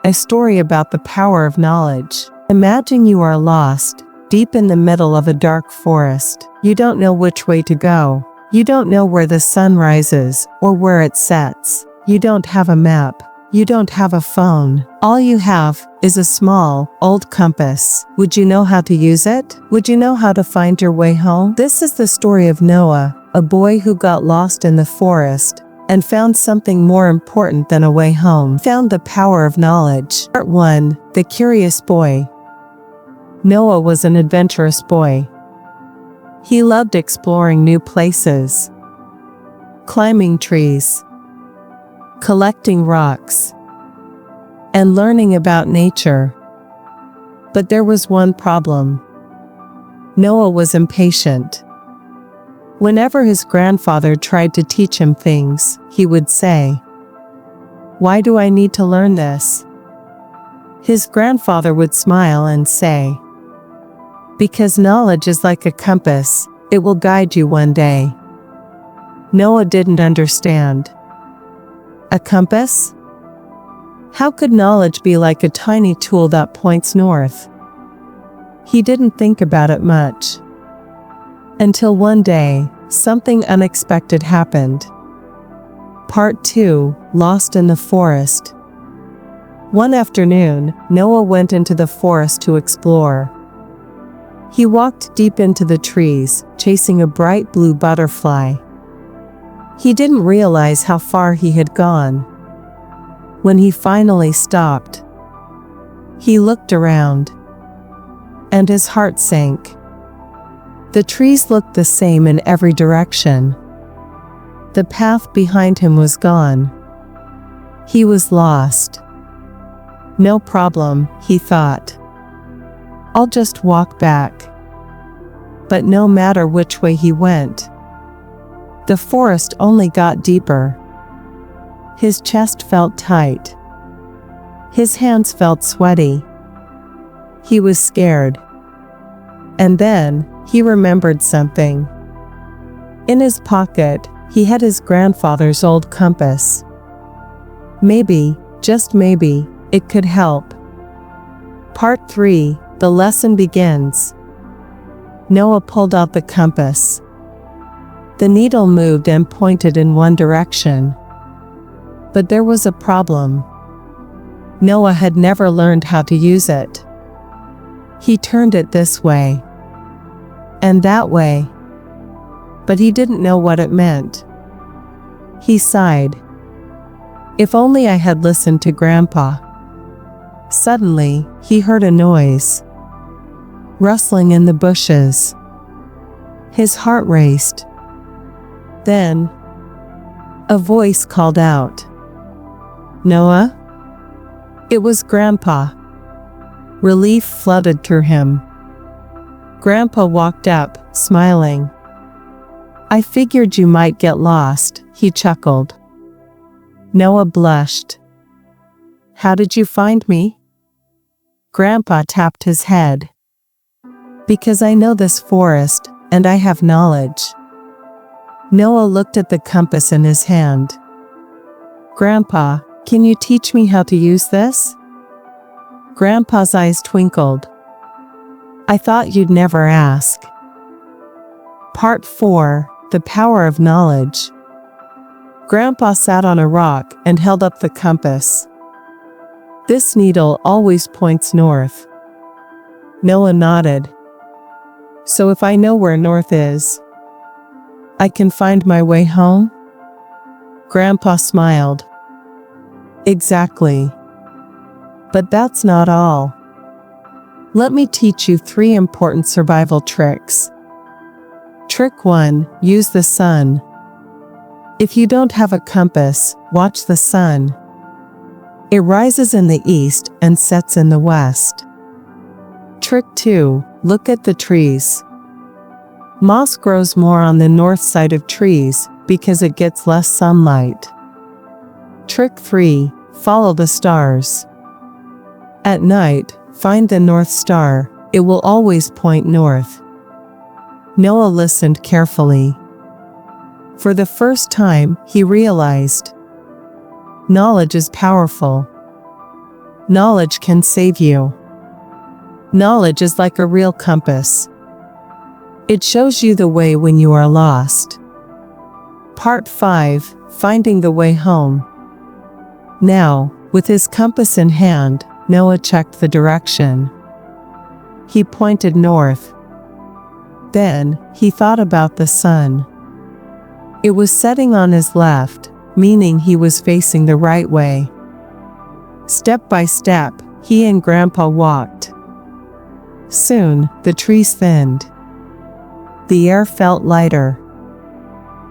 A story about the power of knowledge. Imagine you are lost, deep in the middle of a dark forest. You don't know which way to go. You don't know where the sun rises or where it sets. You don't have a map. You don't have a phone. All you have is a small, old compass. Would you know how to use it? Would you know how to find your way home? This is the story of Noah, a boy who got lost in the forest and found something more important than a way home. Found the power of knowledge. Part 1. The Curious Boy. Noah was an adventurous boy. He loved exploring new places, climbing trees, collecting rocks, and learning about nature. But there was one problem. Noah was impatient. Whenever his grandfather tried to teach him things, he would say, "Why do I need to learn this?" His grandfather would smile and say, "Because knowledge is like a compass, it will guide you one day." Noah didn't understand. A compass? How could knowledge be like a tiny tool that points north? He didn't think about it much. Until one day, something unexpected happened. Part 2. Lost in the Forest. One afternoon, Noah went into the forest to explore. He walked deep into the trees, chasing a bright blue butterfly. He didn't realize how far he had gone. When he finally stopped, he looked around, and his heart sank. The trees looked the same in every direction. The path behind him was gone. He was lost. No problem, he thought. I'll just walk back. But no matter which way he went, the forest only got deeper. His chest felt tight. His hands felt sweaty. He was scared. And then, he remembered something. In his pocket, he had his grandfather's old compass. Maybe, just maybe, it could help. Part 3. The lesson begins. Noah pulled out the compass. The needle moved and pointed in one direction. But there was a problem. Noah had never learned how to use it. He turned it this way and that way, but he didn't know what it meant. He sighed. If only I had listened to Grandpa. Suddenly, he heard a noise. Rustling in the bushes. His heart raced. Then, a voice called out, "Noah?" It was Grandpa. Relief flooded through him. Grandpa walked up, smiling. "I figured you might get lost," he chuckled. Noah blushed. "How did you find me?" Grandpa tapped his head. "Because I know this forest, and I have knowledge." Noah looked at the compass in his hand. "Grandpa, can you teach me how to use this?" Grandpa's eyes twinkled. "I thought you'd never ask." Part 4. The Power of Knowledge. Grandpa sat on a rock and held up the compass. "This needle always points north." Noah nodded. "So if I know where north is, I can find my way home?" Grandpa smiled. "Exactly. But that's not all. Let me teach you 3 important survival tricks. Trick 1. Use the sun. If you don't have a compass, watch the sun. It rises in the east and sets in the west. Trick 2. Look at the trees. Moss grows more on the north side of trees because it gets less sunlight. Trick 3. Follow the stars. At night, find the North Star. It will always point north." Noah listened carefully. For the first time, he realized knowledge is powerful. knowledge can save you. Knowledge is like a real compass. It shows you the way when you are lost. Part 5, Finding the Way Home. Now, with his compass in hand, Noah checked the direction. He pointed north. Then, he thought about the sun. It was setting on his left, meaning he was facing the right way. Step by step, he and Grandpa walked. Soon, the trees thinned. The air felt lighter.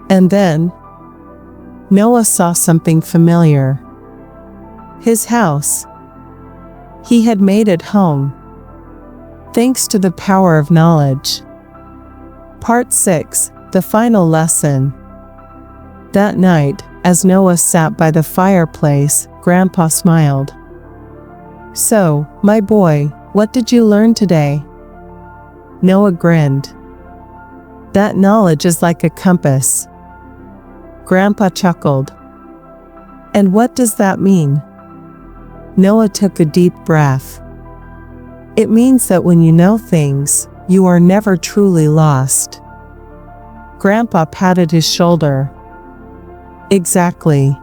And then, Noah saw something familiar. His house. He had made it home. Thanks to the power of knowledge. Part 6, The Final Lesson. That night, as Noah sat by the fireplace, Grandpa smiled. "So, my boy, what did you learn today?" Noah grinned. "That knowledge is like a compass." Grandpa chuckled. "And what does that mean?" Noah took a deep breath. "It means that when you know things, you are never truly lost." Grandpa patted his shoulder. "Exactly.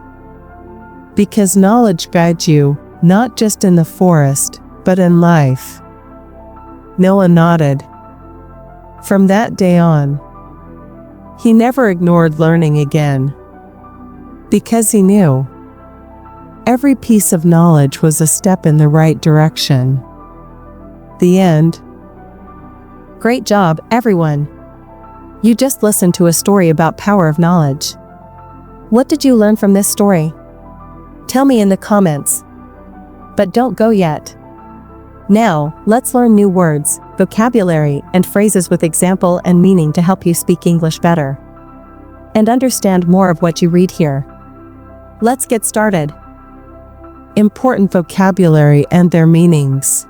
Because knowledge guides you, not just in the forest, but in life." Noah nodded. From that day on, he never ignored learning again. Because he knew every piece of knowledge was a step in the right direction. The end. Great job, everyone! You just listened to a story about power of knowledge. What did you learn from this story? Tell me in the comments. But don't go yet. Now, let's learn new words, vocabulary, and phrases with example and meaning to help you speak English better and understand more of what you read here. Let's get started. Important vocabulary and their meanings.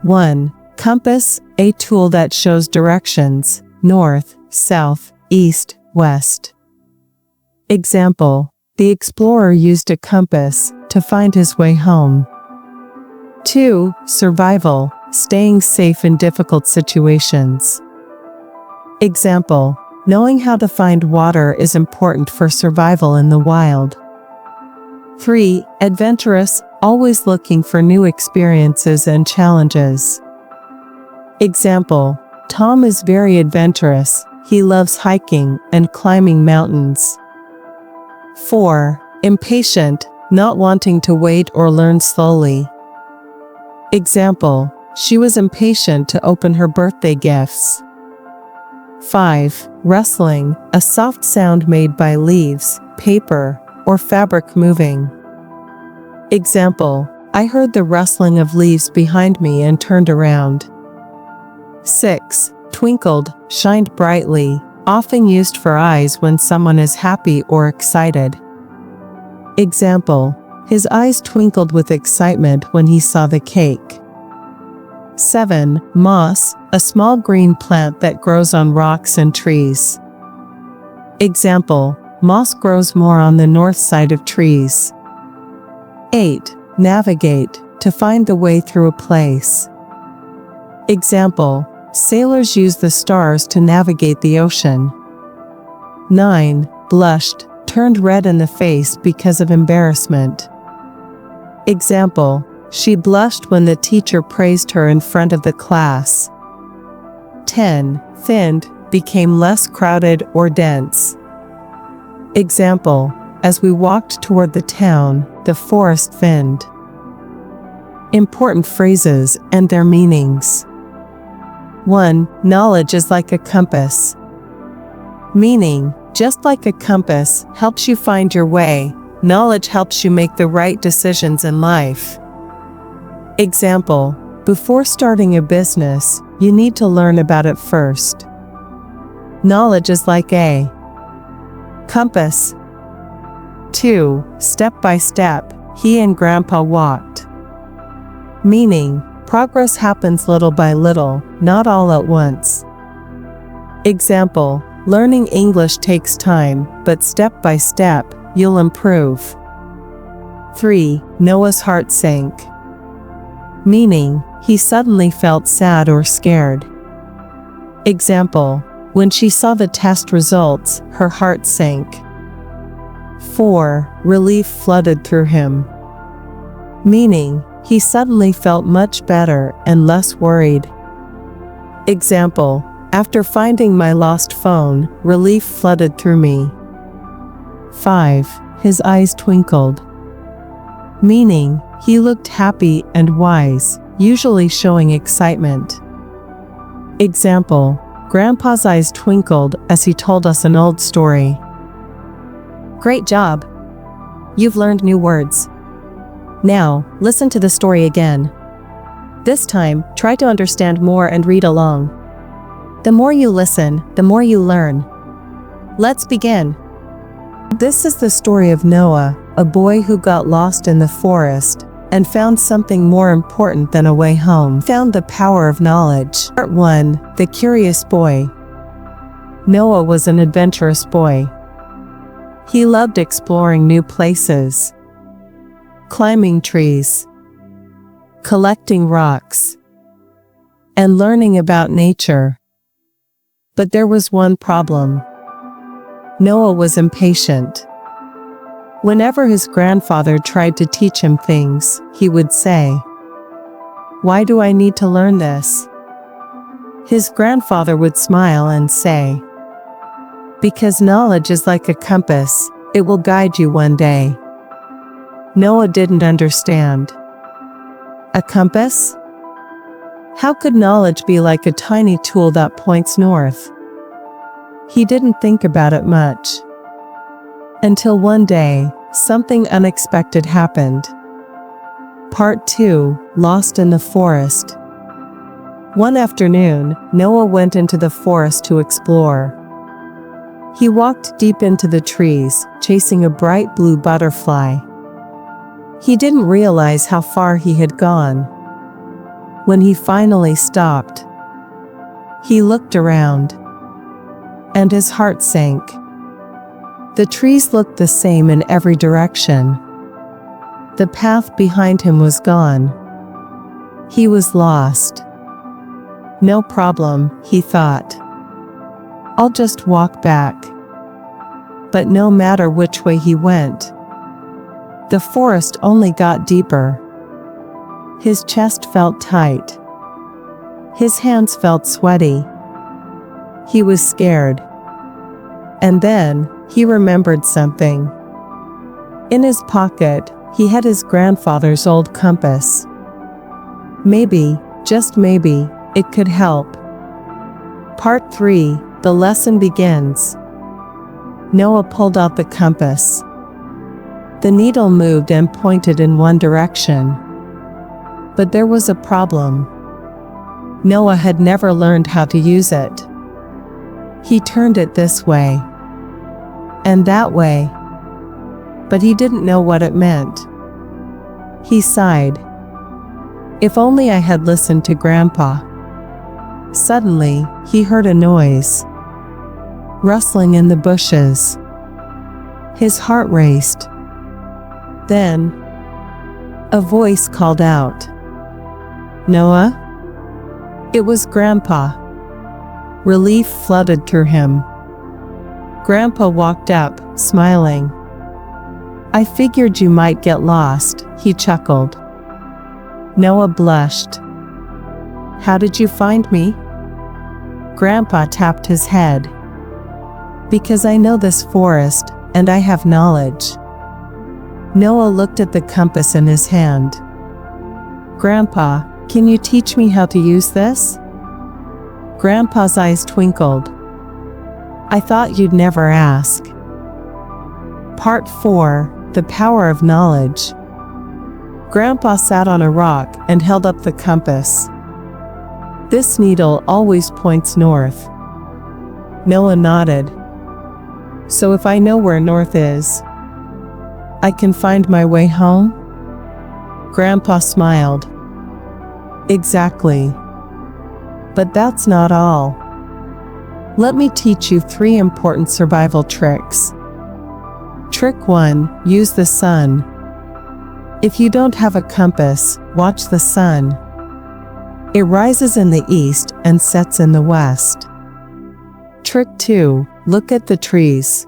1. Compass, a tool that shows directions, north, south, east, west. Example: the explorer used a compass to find his way home. 2. Survival, staying safe in difficult situations. Example: knowing how to find water is important for survival in the wild. 3. Adventurous, always looking for new experiences and challenges. Example: Tom is very adventurous, he loves hiking and climbing mountains. 4. Impatient, not wanting to wait or learn slowly. Example: she was impatient to open her birthday gifts. 5. Rustling, a soft sound made by leaves, paper, or fabric moving. Example: I heard the rustling of leaves behind me and turned around. 6. Twinkled, shined brightly, often used for eyes when someone is happy or excited. Example: his eyes twinkled with excitement when he saw the cake. 7. Moss, a small green plant that grows on rocks and trees. Example: moss grows more on the north side of trees. 8. Navigate, to find the way through a place. Example: sailors use the stars to navigate the ocean. 9. Blushed, turned red in the face because of embarrassment. Example: she blushed when the teacher praised her in front of the class. 10. Thinned, became less crowded or dense. Example: as we walked toward the town, the forest thinned. Important phrases and their meanings. 1. Knowledge is like a compass. Meaning: just like a compass helps you find your way, knowledge helps you make the right decisions in life. Example: before starting a business, you need to learn about it first. Knowledge is like a compass. 2. Step by step, he and Grandpa walked. Meaning: progress happens little by little, not all at once. Example: learning English takes time, but step by step, you'll improve. 3. Noah's heart sank. Meaning, he suddenly felt sad or scared. Example, when she saw the test results, her heart sank. 4. Relief flooded through him. Meaning, he suddenly felt much better and less worried. Example, after finding my lost phone, relief flooded through me. 5. His eyes twinkled. Meaning, he looked happy and wise, usually showing excitement. Example, Grandpa's eyes twinkled as he told us an old story. Great job! You've learned new words. Now, listen to the story again. This time, try to understand more and read along. The more you listen, the more you learn. Let's begin. This is the story of Noah, a boy who got lost in the forest and found something more important than a way home. Found the power of knowledge. Part 1. The Curious Boy. Noah was an adventurous boy. He loved exploring new places, climbing trees, collecting rocks, and learning about nature. But there was one problem. Noah was impatient. Whenever his grandfather tried to teach him things, he would say, "Why do I need to learn this?" His grandfather would smile and say, "Because knowledge is like a compass, it will guide you one day." Noah didn't understand. A compass? How could knowledge be like a tiny tool that points north? He didn't think about it much. Until one day, something unexpected happened. Part 2. Lost in the Forest. One afternoon, Noah went into the forest to explore. He walked deep into the trees, chasing a bright blue butterfly. He didn't realize how far he had gone. When he finally stopped, he looked around, and his heart sank. The trees looked the same in every direction. The path behind him was gone. He was lost. No problem, he thought. I'll just walk back. But no matter which way he went, the forest only got deeper. His chest felt tight. His hands felt sweaty. He was scared. And then, he remembered something. In his pocket, he had his grandfather's old compass. Maybe, just maybe, it could help. Part 3. The lesson begins. Noah pulled out the compass. The needle moved and pointed in one direction. But there was a problem. Noah had never learned how to use it. He turned it this way and that way, but he didn't know what it meant. He sighed. If only I had listened to Grandpa. Suddenly, he heard a noise. Rustling in the bushes. His heart raced. Then, a voice called out, "Noah?" It was Grandpa. Relief flooded through him. Grandpa walked up, smiling. "I figured you might get lost," he chuckled. Noah blushed. "How did you find me?" Grandpa tapped his head. "Because I know this forest, and I have knowledge." Noah looked at the compass in his hand. "Grandpa, can you teach me how to use this?" Grandpa's eyes twinkled. "I thought you'd never ask." Part 4. The Power of Knowledge. Grandpa sat on a rock and held up the compass. "This needle always points north." Noah nodded. "So if I know where north is, I can find my way home?" Grandpa smiled. "Exactly. But that's not all. Let me teach you 3 important survival tricks. Trick 1. Use the sun. If you don't have a compass, watch the sun. It rises in the east and sets in the west. Trick 2. Look at the trees.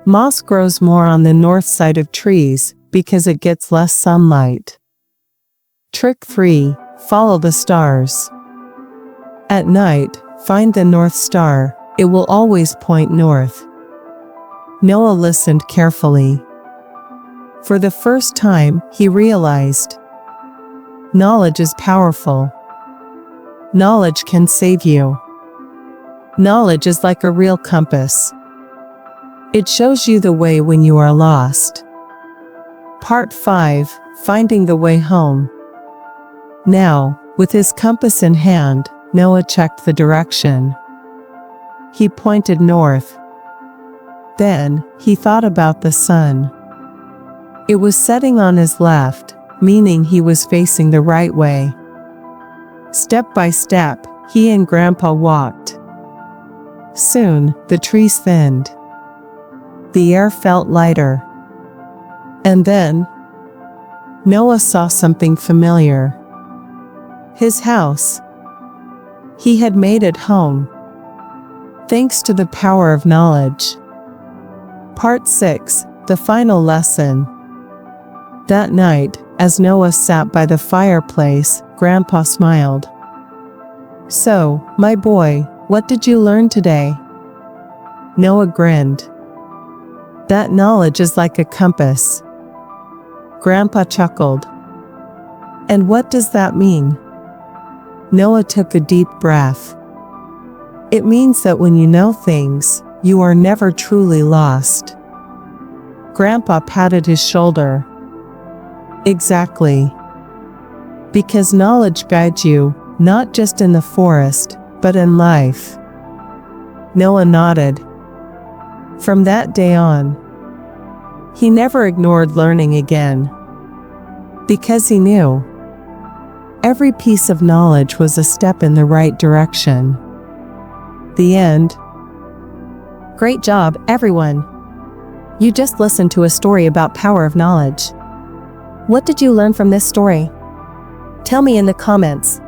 Moss grows more on the north side of trees because it gets less sunlight. Trick 3. Follow the stars. At night, find the North Star. It will always point north. Noah listened carefully. For the first time, he realized knowledge is powerful. Knowledge can save you. Knowledge is like a real compass. It shows you the way when you are lost. Part 5. Finding the way home. Now, with his compass in hand, Noah checked the direction. He pointed north. Then, he thought about the sun. It was setting on his left, meaning he was facing the right way. Step by step, he and Grandpa walked. Soon, the trees thinned. The air felt lighter. And then, Noah saw something familiar. His house. He had made it home. Thanks to the power of knowledge. Part 6. The final lesson. That night, as Noah sat by the fireplace, Grandpa smiled. "So, my boy, what did you learn today?" Noah grinned. "That knowledge is like a compass." Grandpa chuckled. "And what does that mean?" Noah took a deep breath. "It means that when you know things, you are never truly lost." Grandpa patted his shoulder. "Exactly. Because knowledge guides you, not just in the forest, but in life." Noah nodded. From that day on, he never ignored learning again. Because he knew every piece of knowledge was a step in the right direction. The end. Great job, everyone. You just listened to a story about power of knowledge. What did you learn from this story? Tell me in the comments.